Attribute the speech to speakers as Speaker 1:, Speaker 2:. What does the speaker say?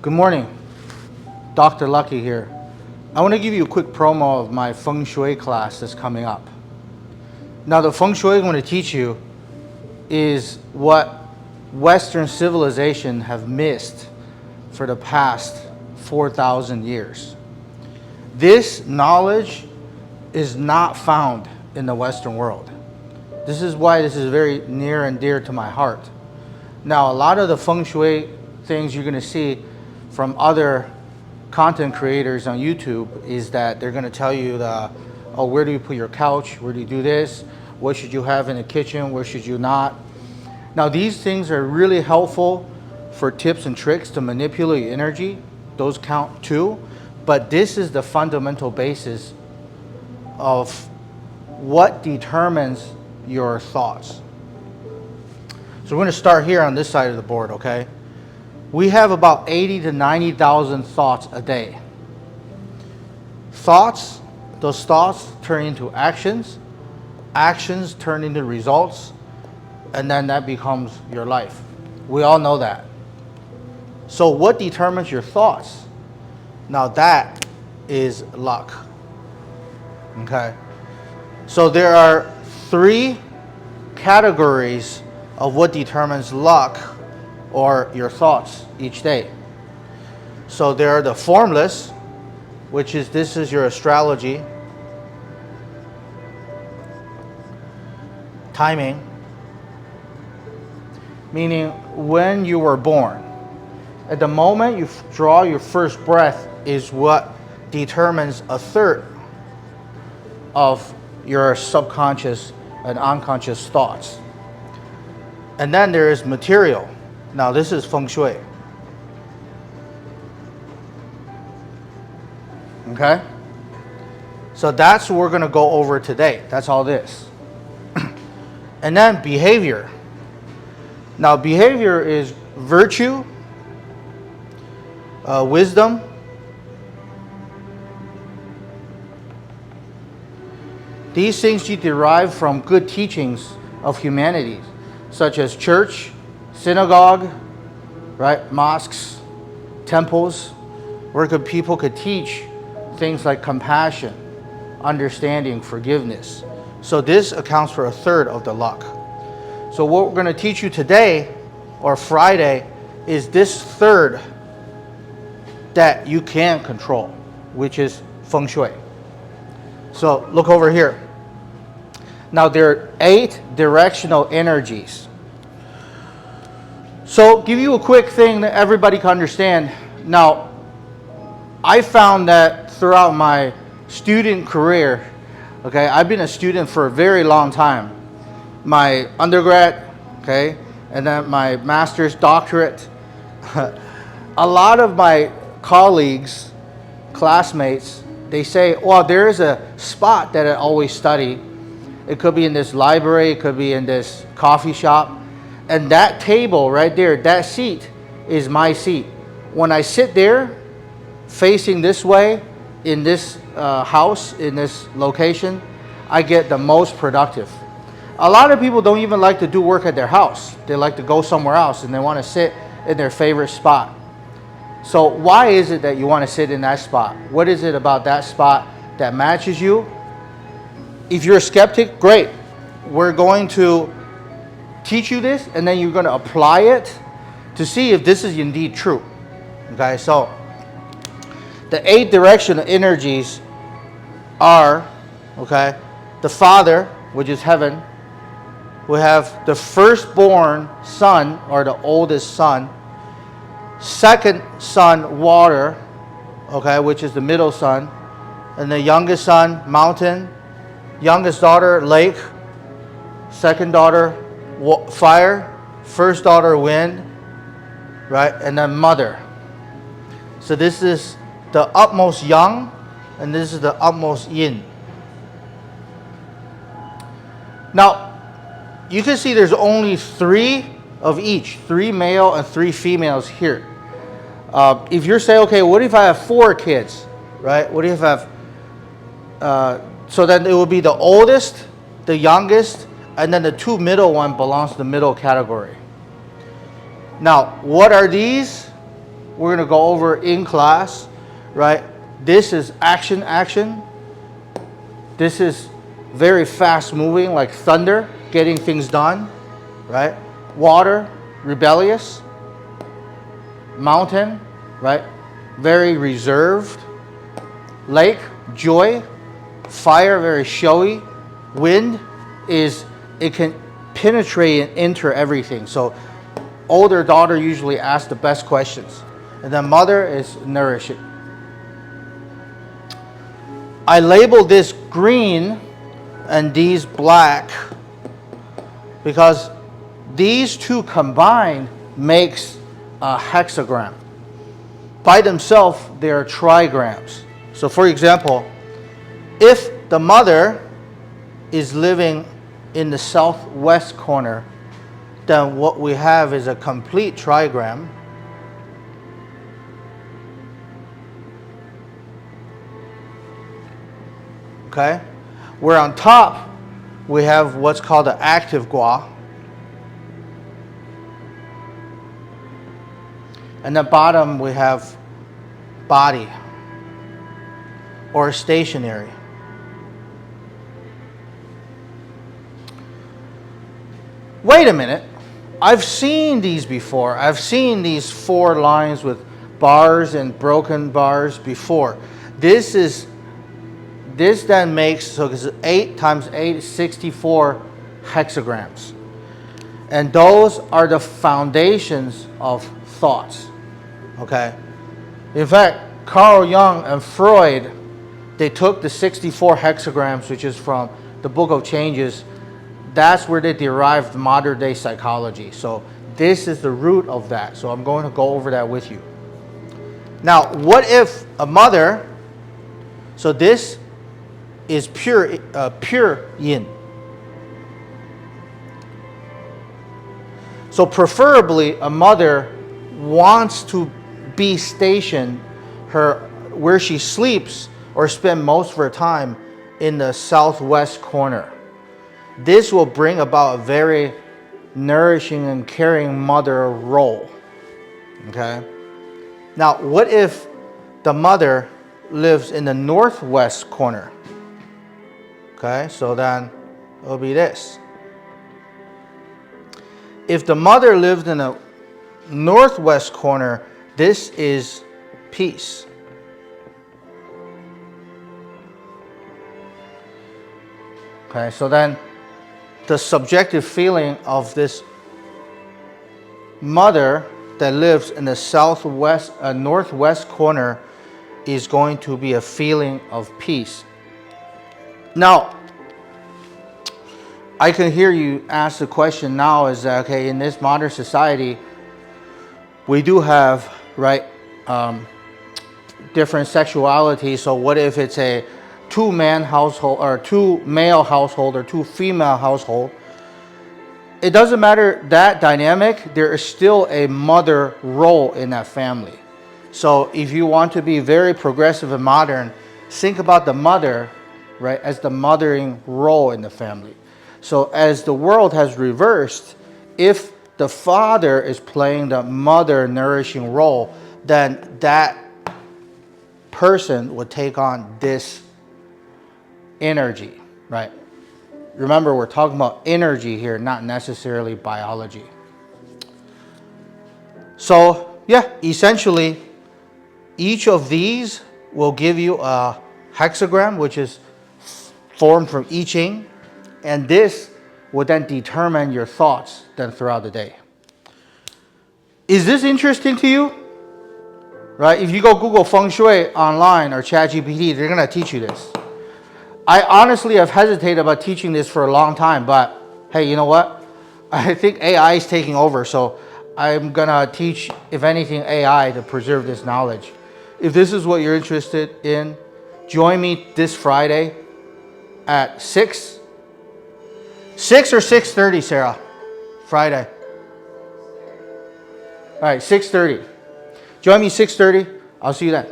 Speaker 1: Good morning, Dr. Lucky here. I want to give you a quick promo of my Feng Shui class that's coming up. Now, the Feng Shui I'm going to teach you is what Western civilization have missed for the past 4,000 years. This knowledge is not found in the Western world. This is why this is very near and dear to my heart. Now, a lot of the Feng Shui things you're going to see from other content creators on YouTube is that they're going to tell you where do you put your couch? Where do you do this? What should you have in the kitchen? Where should you not? Now, these things are really helpful for tips and tricks to manipulate energy. Those count too. But this is the fundamental basis of what determines your thoughts. So we're going to start here on this side of the board, okay? We have about 80 to 90,000 thoughts a day. Those thoughts turn into actions. Actions turn into results. And then that becomes your life. We all know that. So what determines your thoughts? Now that is luck. Okay? So there are 3 categories of what determines luck or your thoughts each day. So there are the formless, which is this is your astrology, timing, meaning when you were born. At the moment you draw your first breath is what determines a third of your subconscious and unconscious thoughts. And then there is material. Now this is Feng Shui. Okay? So that's what we're going to go over today. That's all this. And then behavior. Now behavior is virtue, wisdom, these things you derive from good teachings of humanity, such as church, synagogue, right, mosques, temples, where people could teach things like compassion, understanding, forgiveness. So this accounts for a third of the luck. So what we're going to teach you today, or Friday, is this third that you can control, which is Feng Shui. So look over here. Now there are 8 directional energies. So give you a quick thing that everybody can understand. Now, I found that throughout my student career, okay, I've been a student for a very long time. My undergrad, okay, and then my master's, doctorate. A lot of my colleagues, classmates, they say, well, there is a spot that I always study. It could be in this library, it could be in this coffee shop. And that table right there, that seat is my seat. When I sit there, facing this way, in this house, in this location, I get the most productive. A lot of people don't even like to do work at their house. They like to go somewhere else and they want to sit in their favorite spot. So why is it that you want to sit in that spot? What is it about that spot that matches you? If you're a skeptic, great. We're going to teach you this, and then you're going to apply it to see if this is indeed true. Okay, so the 8 directional energies are, okay, the Father, which is heaven. We have the firstborn son, or the oldest son. Second son, water, okay, which is the middle son. And the youngest son, mountain. Youngest daughter, lake. Second daughter, fire. First daughter, wind, right? And then mother. So this is the utmost yang, and this is the utmost yin. Now, you can see there's only 3 of each, 3 male and 3 females here. If you're saying, okay, what if I have 4 kids, right? What if I have, so then it would be the oldest, the youngest, and then the 2 middle one belongs to the middle category. Now, what are these? we're going to go over in class, right? This is action, action. This is very fast moving, like thunder, getting things done, right? Water, rebellious. Mountain, right? Very reserved. Lake, joy. Fire, very showy. Wind it can penetrate and enter everything. So older daughter usually asks the best questions. And then mother is nourishing. I label this green and these black because these two combined makes a hexagram. By themselves, they are trigrams. So for example, if the mother is living in the southwest corner, then what we have is a complete trigram. Okay? Where on top, we have what's called the active gua. And the bottom, we have body or stationary. Wait a minute. I've seen these before. I've seen these 4 lines with bars and broken bars before. This then makes, so because 8 times 8 is 64 hexagrams. And those are the foundations of thoughts. Okay? In fact, Carl Jung and Freud, they took the 64 hexagrams, which is from the Book of Changes. That's where they derived modern day psychology. So this is the root of that. So I'm going to go over that with you. Now, what if a mother, so this is pure yin. So preferably a mother wants to be stationed where she sleeps or spend most of her time in the southwest corner. This will bring about a very nourishing and caring mother role. Okay? Now, what if the mother lives in the northwest corner? Okay, so then it will be this. If the mother lived in the northwest corner, this is peace. Okay, so then the subjective feeling of this mother that lives in the northwest corner is going to be a feeling of peace. Now, I can hear you ask the question now is that, okay, in this modern society, we do have, right, different sexuality. So what if it's a 2-man household or 2-male household or 2-female household? It doesn't matter that dynamic, there is still a mother role in that family. So if you want to be very progressive and modern, think about the mother, right, as the mothering role in the family. So as the world has reversed, if the father is playing the mother nourishing role, then that person would take on this energy, right? Remember, we're talking about energy here, not necessarily biology. So, yeah, essentially, each of these will give you a hexagram, which is formed from I Ching, and this will then determine your thoughts then throughout the day. Is this interesting to you? Right? If you go Google Feng Shui online or ChatGPT, they're going to teach you this. I honestly have hesitated about teaching this for a long time, but hey, you know what? I think AI is taking over, so I'm going to teach, if anything, AI to preserve this knowledge. If this is what you're interested in, join me this Friday at 6 or 6:30, Sarah? Friday. All right, 6:30. Join me 6:30. I'll see you then.